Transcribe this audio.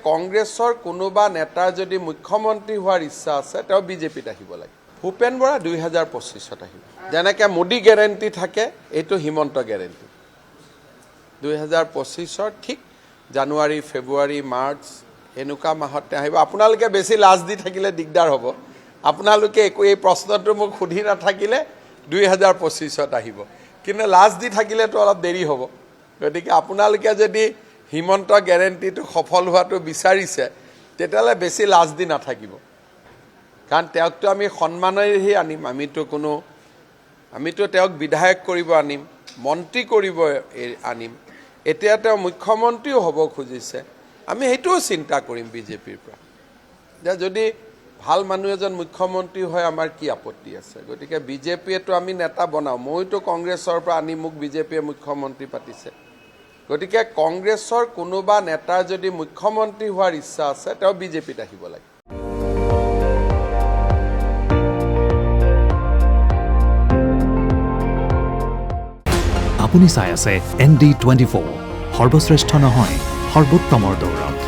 কংগ্ৰেছৰ কোনোবা নেতাৰ যদি মুখ্যমন্ত্ৰী হোৱাৰ ইচ্ছা আছে তেওঁ বিজেপিত আহিব লাগে। ভূপেন বৰা 2025ত আহিব। যেনেকৈ মোদী গেৰেণ্টি থাকে এইটো হিমন্ত গেৰেণ্টি 2025ৰ ঠিক জানুৱাৰী ফেব্ৰুৱাৰী মাৰ্চ এনেকুৱা মাহতে আহিব। আপোনালোকে বেছি লাজ দি থাকিলে দিগদাৰ হ'ব। আপোনালোকে একো এই প্ৰশ্নটো মোক সুধি নাথাকিলে 2025ত আহিব, কিন্তু লাজ দি থাকিলেতো অলপ দেৰি হ'ব। গতিকে আপোনালোকে যদি হিমন্ত গেৰেণ্টিটো সফল হোৱাটো বিচাৰিছে তেতিয়াহ'লে বেছি লাজ দি নাথাকিব, কাৰণ তেওঁকতো আমি সন্মানেৰেহে আনিম। আমিতো তেওঁক বিধায়ক কৰিব আনিম, মন্ত্ৰী কৰিব আনিম। এতিয়া তেওঁ মুখ্যমন্ত্ৰীও হ'ব খুজিছে, আমি সেইটোও চিন্তা কৰিম বিজেপিৰ পৰা যে যদি ভাল মানুহ এজন মুখ্যমন্ত্ৰী হয় আমাৰ কি আপত্তি আছে। গতিকে বিজেপিয়েতো আমি নেতা বনাওঁ, মইতো কংগ্ৰেছৰ পৰা আনি মোক বিজেপিয়ে মুখ্যমন্ত্ৰী পাতিছে। গতিকে কংগ্ৰেছৰ কোনোবা নেতাৰ যদি মুখ্যমন্ত্ৰী হোৱাৰ ইচ্ছা আছে তেওঁ বিজেপিত আহিব লাগে। আপুনি চাই আছে ND24, সৰ্বশ্ৰেষ্ঠ নহয় সৰ্বোত্তমৰ দৌৰত।